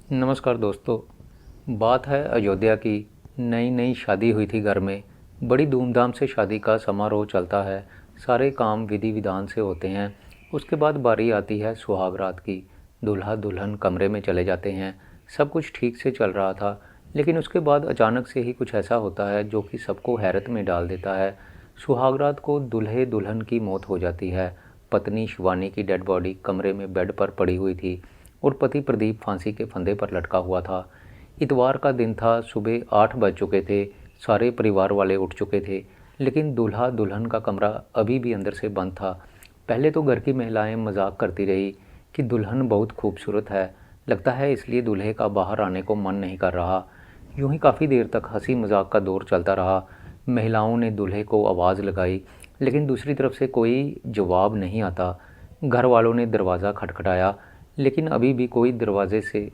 नमस्कार दोस्तों। बात है अयोध्या की। नई नई शादी हुई थी घर में। बड़ी धूमधाम से शादी का समारोह चलता है। सारे काम विधि विधान से होते हैं। उसके बाद बारी आती है सुहाग रात की। दूल्हा दुल्हन कमरे में चले जाते हैं। सब कुछ ठीक से चल रहा था, लेकिन उसके बाद अचानक से ही कुछ ऐसा होता है जो कि सबको हैरत में डाल देता है। सुहाग रात को दूल्हे दुल्हन की मौत हो जाती है। पत्नी शिवानी की डेड बॉडी कमरे में बेड पर पड़ी हुई थी और पति प्रदीप फांसी के फंदे पर लटका हुआ था। इतवार का दिन था। सुबह 8 बज चुके थे। सारे परिवार वाले उठ चुके थे, लेकिन दूल्हा दुल्हन का कमरा अभी भी अंदर से बंद था। पहले तो घर की महिलाएं मजाक करती रही कि दुल्हन बहुत खूबसूरत है, लगता है इसलिए दूल्हे का बाहर आने को मन नहीं कर रहा। यूं ही काफ़ी देर तक हंसी मजाक का दौर चलता रहा। महिलाओं ने दूल्हे को आवाज़ लगाई, लेकिन दूसरी तरफ से कोई जवाब नहीं आता। घर वालों ने दरवाज़ा खटखटाया, लेकिन अभी भी कोई दरवाजे से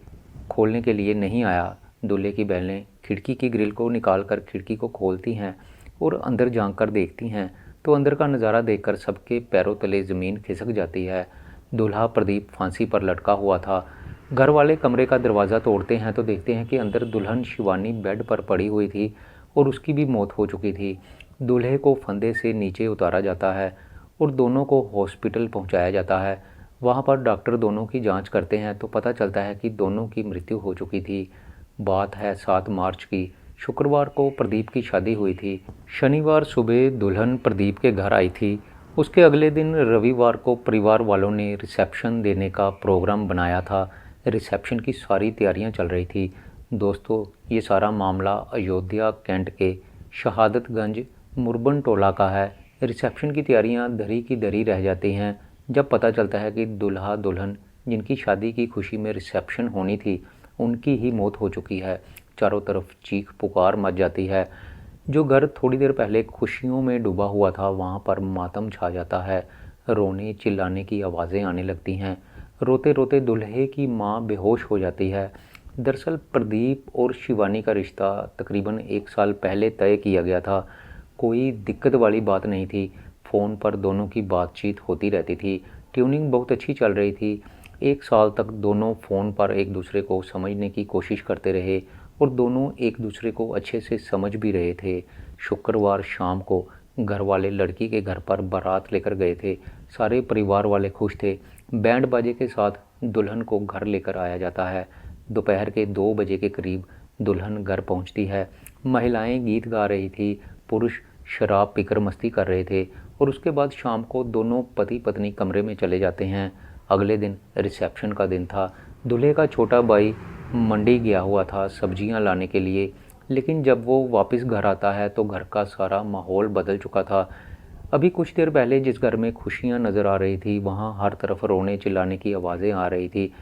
खोलने के लिए नहीं आया। दूल्हे की बहनें खिड़की की ग्रिल को निकालकर खिड़की को खोलती हैं और अंदर झांक कर देखती हैं, तो अंदर का नज़ारा देखकर सबके पैरों तले ज़मीन खिसक जाती है। दूल्हा प्रदीप फांसी पर लटका हुआ था। घर वाले कमरे का दरवाज़ा तोड़ते हैं तो देखते हैं कि अंदर दुल्हन शिवानी बेड पर पड़ी हुई थी और उसकी भी मौत हो चुकी थी। दूल्हे को फंदे से नीचे उतारा जाता है और दोनों को हॉस्पिटल पहुंचाया जाता है। वहां पर डॉक्टर दोनों की जांच करते हैं तो पता चलता है कि दोनों की मृत्यु हो चुकी थी। बात है 7 मार्च की। शुक्रवार को प्रदीप की शादी हुई थी। शनिवार सुबह दुल्हन प्रदीप के घर आई थी। उसके अगले दिन रविवार को परिवार वालों ने रिसेप्शन देने का प्रोग्राम बनाया था। रिसेप्शन की सारी तैयारियां चल रही थी। दोस्तों, ये सारा मामला अयोध्या कैंट के शहादतगंज मुरबन टोला का है। रिसेप्शन की तैयारियां धरी की धरी रह जाती हैं जब पता चलता है कि दूल्हा दुल्हन जिनकी शादी की खुशी में रिसेप्शन होनी थी, उनकी ही मौत हो चुकी है। चारों तरफ चीख पुकार मच जाती है। जो घर थोड़ी देर पहले खुशियों में डूबा हुआ था, वहाँ पर मातम छा जाता है। रोने चिल्लाने की आवाज़ें आने लगती हैं। रोते रोते दूल्हे की माँ बेहोश हो जाती है। दरअसल प्रदीप और शिवानी का रिश्ता तकरीबन 1 साल पहले तय किया गया था। कोई दिक्कत वाली बात नहीं थी। फ़ोन पर दोनों की बातचीत होती रहती थी। ट्यूनिंग बहुत अच्छी चल रही थी। 1 साल तक दोनों फ़ोन पर एक दूसरे को समझने की कोशिश करते रहे और दोनों एक दूसरे को अच्छे से समझ भी रहे थे। शुक्रवार शाम को घर वाले लड़की के घर पर बारात लेकर गए थे। सारे परिवार वाले खुश थे। बैंड बाजे के साथ दुल्हन को घर लेकर आया जाता है। दोपहर के 2 बजे के करीब दुल्हन घर पहुंचती है। महिलाएं गीत गा रही थी, पुरुष शराब पीकर मस्ती कर रहे थे और उसके बाद शाम को दोनों पति पत्नी कमरे में चले जाते हैं। अगले दिन रिसेप्शन का दिन था। दूल्हे का छोटा भाई मंडी गया हुआ था सब्जियां लाने के लिए, लेकिन जब वो वापस घर आता है तो घर का सारा माहौल बदल चुका था। अभी कुछ देर पहले जिस घर में खुशियां नज़र आ रही थी, वहाँ हर तरफ रोने चिल्लाने की आवाज़ें आ रही थी।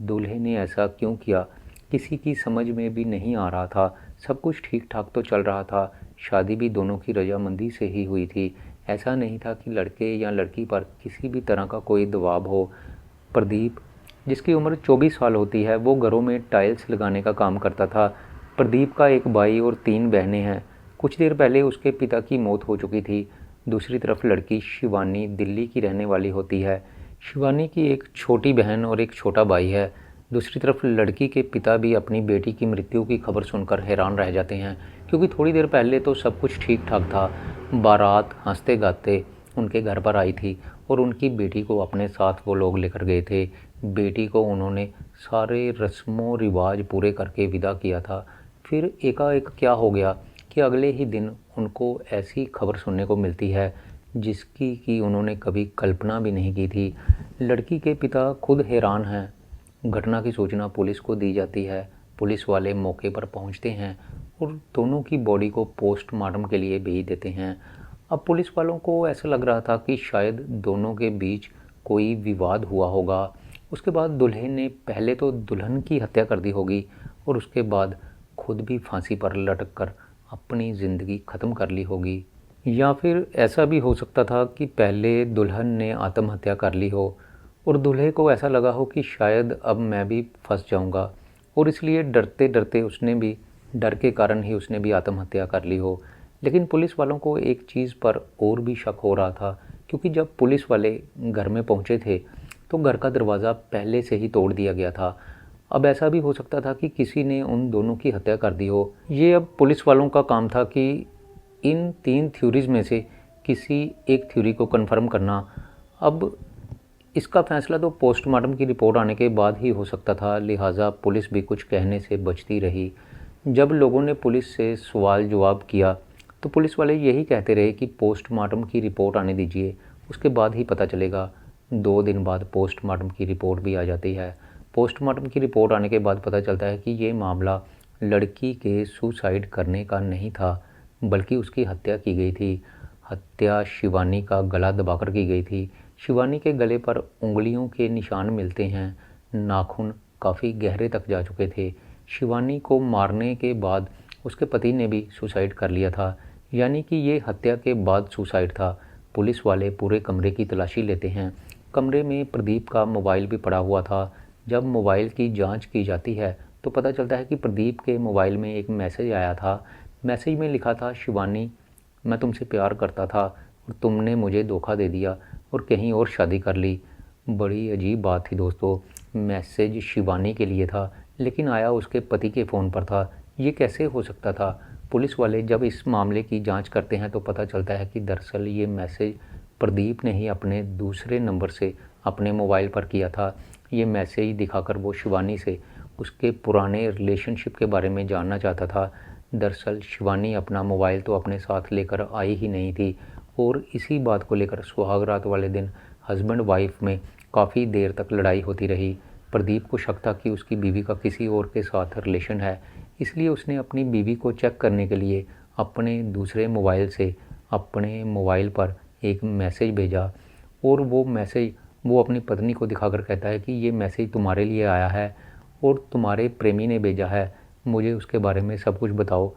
दूल्हे ने ऐसा क्यों किया, किसी की समझ में भी नहीं आ रहा था। सब कुछ ठीक ठाक तो चल रहा था। शादी भी दोनों की रजामंदी से ही हुई थी। ऐसा नहीं था कि लड़के या लड़की पर किसी भी तरह का कोई दबाव हो। प्रदीप, जिसकी उम्र 24 साल होती है, वो घरों में टाइल्स लगाने का काम करता था। प्रदीप का एक भाई और 3 बहनें हैं। कुछ देर पहले उसके पिता की मौत हो चुकी थी। दूसरी तरफ लड़की शिवानी दिल्ली की रहने वाली होती है। शिवानी की एक छोटी बहन और एक छोटा भाई है। दूसरी तरफ लड़की के पिता भी अपनी बेटी की मृत्यु की खबर सुनकर हैरान रह जाते हैं, क्योंकि थोड़ी देर पहले तो सब कुछ ठीक ठाक था। बारात हंसते गाते उनके घर पर आई थी और उनकी बेटी को अपने साथ वो लोग लेकर गए थे। बेटी को उन्होंने सारे रस्मों रिवाज पूरे करके विदा किया था। फिर एकाएक क्या हो गया कि अगले ही दिन उनको ऐसी खबर सुनने को मिलती है जिसकी कि उन्होंने कभी कल्पना भी नहीं की थी। लड़की के पिता खुद हैरान हैं। घटना की सूचना पुलिस को दी जाती है। पुलिस वाले मौके पर पहुंचते हैं और दोनों की बॉडी को पोस्टमार्टम के लिए भेज देते हैं। अब पुलिस वालों को ऐसा लग रहा था कि शायद दोनों के बीच कोई विवाद हुआ होगा। उसके बाद दुल्हे ने पहले तो दुल्हन की हत्या कर दी होगी और उसके बाद खुद भी फांसी पर लटक कर अपनी ज़िंदगी ख़त्म कर ली होगी। या फिर ऐसा भी हो सकता था कि पहले दुल्हन ने आत्महत्या कर ली हो और दूल्हे को ऐसा लगा हो कि शायद अब मैं भी फंस जाऊंगा, और इसलिए डरते डरते उसने भी, डर के कारण ही उसने भी आत्महत्या कर ली हो। लेकिन पुलिस वालों को एक चीज़ पर और भी शक हो रहा था, क्योंकि जब पुलिस वाले घर में पहुंचे थे तो घर का दरवाज़ा पहले से ही तोड़ दिया गया था। अब ऐसा भी हो सकता था कि किसी ने उन दोनों की हत्या कर दी हो। ये अब पुलिस वालों का काम था कि इन 3 थ्योरीज में से किसी एक थ्योरी को कंफर्म करना। अब इसका फैसला तो पोस्टमार्टम की रिपोर्ट आने के बाद ही हो सकता था, लिहाजा पुलिस भी कुछ कहने से बचती रही। जब लोगों ने पुलिस से सवाल जवाब किया तो पुलिस वाले यही कहते रहे कि पोस्टमार्टम की रिपोर्ट आने दीजिए, उसके बाद ही पता चलेगा। 2 दिन बाद पोस्टमार्टम की रिपोर्ट भी आ जाती है। पोस्टमार्टम की रिपोर्ट आने के बाद पता चलता है कि ये मामला लड़की के सुसाइड करने का नहीं था, बल्कि उसकी हत्या की गई थी। हत्या शिवानी का गला दबाकर की गई थी। शिवानी के गले पर उंगलियों के निशान मिलते हैं, नाखून काफ़ी गहरे तक जा चुके थे। शिवानी को मारने के बाद उसके पति ने भी सुसाइड कर लिया था, यानी कि ये हत्या के बाद सुसाइड था। पुलिस वाले पूरे कमरे की तलाशी लेते हैं। कमरे में प्रदीप का मोबाइल भी पड़ा हुआ था। जब मोबाइल की जांच की जाती है तो पता चलता है कि प्रदीप के मोबाइल में एक मैसेज आया था। मैसेज में लिखा था, शिवानी मैं तुमसे प्यार करता था और तुमने मुझे धोखा दे दिया और कहीं और शादी कर ली। बड़ी अजीब बात थी दोस्तों, मैसेज शिवानी के लिए था लेकिन आया उसके पति के फ़ोन पर था। ये कैसे हो सकता था? पुलिस वाले जब इस मामले की जांच करते हैं तो पता चलता है कि दरअसल ये मैसेज प्रदीप ने ही अपने दूसरे नंबर से अपने मोबाइल पर किया था। ये मैसेज दिखाकर वो शिवानी से उसके पुराने रिलेशनशिप के बारे में जानना चाहता था। दरअसल शिवानी अपना मोबाइल तो अपने साथ लेकर आई ही नहीं थी और इसी बात को लेकर सुहागरात वाले दिन हस्बैंड वाइफ में काफ़ी देर तक लड़ाई होती रही। प्रदीप को शक था कि उसकी बीवी का किसी और के साथ रिलेशन है, इसलिए उसने अपनी बीवी को चेक करने के लिए अपने दूसरे मोबाइल से अपने मोबाइल पर एक मैसेज भेजा और वो मैसेज वो अपनी पत्नी को दिखाकर कहता है कि ये मैसेज तुम्हारे लिए आया है और तुम्हारे प्रेमी ने भेजा है, मुझे उसके बारे में सब कुछ बताओ,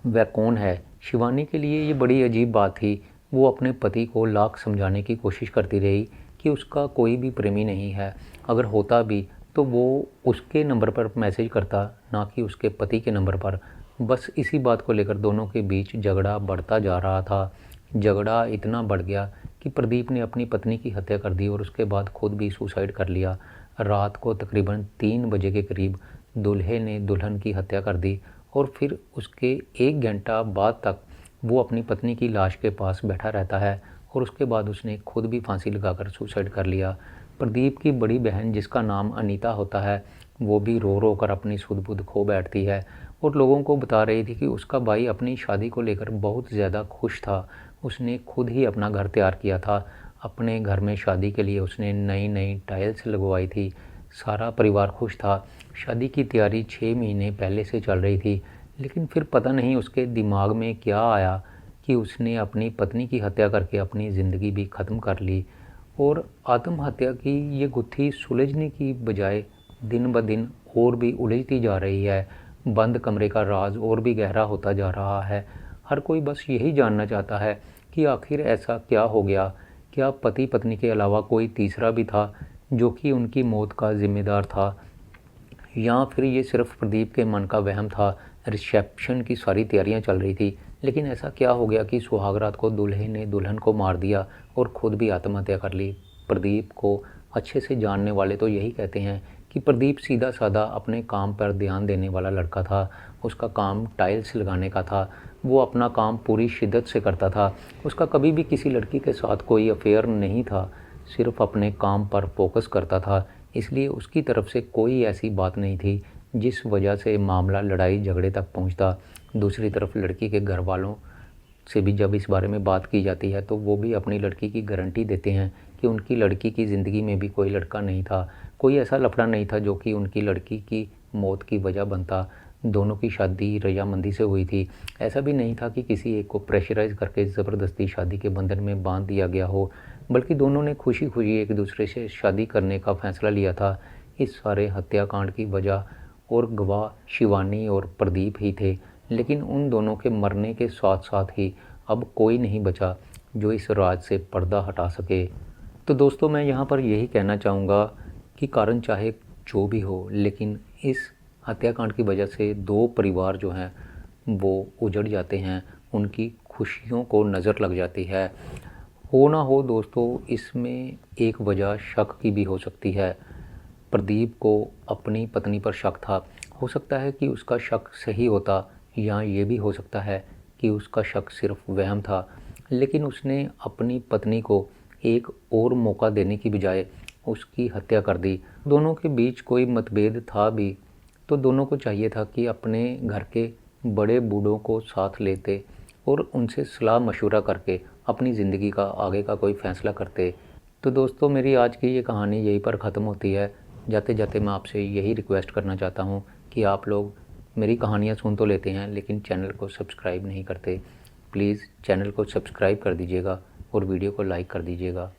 वह कौन है। शिवानी के लिए ये बड़ी अजीब बात थी। वो अपने पति को लाख समझाने की कोशिश करती रही कि उसका कोई भी प्रेमी नहीं है, अगर होता भी तो वो उसके नंबर पर मैसेज करता, ना कि उसके पति के नंबर पर। बस इसी बात को लेकर दोनों के बीच झगड़ा बढ़ता जा रहा था। झगड़ा इतना बढ़ गया कि प्रदीप ने अपनी पत्नी की हत्या कर दी और उसके बाद खुद भी सुसाइड कर लिया। रात को तकरीबन 3 बजे के करीब दूल्हे ने दुल्हन की हत्या कर दी और फिर उसके 1 घंटा बाद तक वो अपनी पत्नी की लाश के पास बैठा रहता है और उसके बाद उसने खुद भी फांसी लगाकर सुसाइड कर लिया। प्रदीप की बड़ी बहन जिसका नाम अनीता होता है, वो भी रो रो कर अपनी सुध बुध खो बैठती है और लोगों को बता रही थी कि उसका भाई अपनी शादी को लेकर बहुत ज़्यादा खुश था। उसने खुद ही अपना घर तैयार किया था। अपने घर में शादी के लिए उसने नई नई टाइल्स लगवाई थी। सारा परिवार खुश था। शादी की तैयारी 6 महीने पहले से चल रही थी, लेकिन फिर पता नहीं उसके दिमाग में क्या आया कि उसने अपनी पत्नी की हत्या करके अपनी ज़िंदगी भी ख़त्म कर ली। और आत्महत्या की ये गुत्थी सुलझने की बजाय दिन ब दिन और भी उलझती जा रही है। बंद कमरे का राज और भी गहरा होता जा रहा है। हर कोई बस यही जानना चाहता है कि आखिर ऐसा क्या हो गया। क्या पति पत्नी के अलावा कोई तीसरा भी था जो कि उनकी मौत का ज़िम्मेदार था, या फिर ये सिर्फ प्रदीप के मन का वहम था। रिसेप्शन की सारी तैयारियां चल रही थी, लेकिन ऐसा क्या हो गया कि सुहागरात को दूल्हे ने दुल्हन को मार दिया और ख़ुद भी आत्महत्या कर ली। प्रदीप को अच्छे से जानने वाले तो यही कहते हैं कि प्रदीप सीधा साधा अपने काम पर ध्यान देने वाला लड़का था। उसका काम टाइल्स लगाने का था। वो अपना काम पूरी शिद्दत से करता था। उसका कभी भी किसी लड़की के साथ कोई अफेयर नहीं था, सिर्फ अपने काम पर फोकस करता था। इसलिए उसकी तरफ से कोई ऐसी बात नहीं थी जिस वजह से मामला लड़ाई झगड़े तक पहुंचता। दूसरी तरफ लड़की के घर वालों से भी जब इस बारे में बात की जाती है तो वो भी अपनी लड़की की गारंटी देते हैं कि उनकी लड़की की ज़िंदगी में भी कोई लड़का नहीं था, कोई ऐसा लफड़ा नहीं था जो कि उनकी लड़की की मौत की वजह बनता। दोनों की शादी रजामंदी से हुई थी। ऐसा भी नहीं था कि किसी एक को प्रेशराइज़ करके ज़बरदस्ती शादी के बंधन में बांध दिया गया हो, बल्कि दोनों ने खुशी खुशी एक दूसरे से शादी करने का फैसला लिया था। इस सारे हत्याकांड की वजह और गवाह शिवानी और प्रदीप ही थे, लेकिन उन दोनों के मरने के साथ साथ ही अब कोई नहीं बचा जो इस राज से पर्दा हटा सके। तो दोस्तों, मैं यहाँ पर यही कहना चाहूँगा कि कारण चाहे जो भी हो, लेकिन इस हत्याकांड की वजह से 2 परिवार जो हैं वो उजड़ जाते हैं, उनकी खुशियों को नज़र लग जाती है। हो ना हो दोस्तों, इसमें एक वजह शक की भी हो सकती है। प्रदीप को अपनी पत्नी पर शक था। हो सकता है कि उसका शक सही होता, या ये भी हो सकता है कि उसका शक सिर्फ वहम था, लेकिन उसने अपनी पत्नी को एक और मौका देने की बजाय उसकी हत्या कर दी। दोनों के बीच कोई मतभेद था भी तो दोनों को चाहिए था कि अपने घर के बड़े बूढ़ों को साथ लेते और उनसे सलाह मशवरा करके अपनी ज़िंदगी का आगे का कोई फ़ैसला करते। तो दोस्तों, मेरी आज की ये कहानी यहीं पर ख़त्म होती है। जाते जाते मैं आपसे यही रिक्वेस्ट करना चाहता हूँ कि आप लोग मेरी कहानियाँ सुन तो लेते हैं लेकिन चैनल को सब्सक्राइब नहीं करते। प्लीज़ चैनल को सब्सक्राइब कर दीजिएगा और वीडियो को लाइक कर दीजिएगा।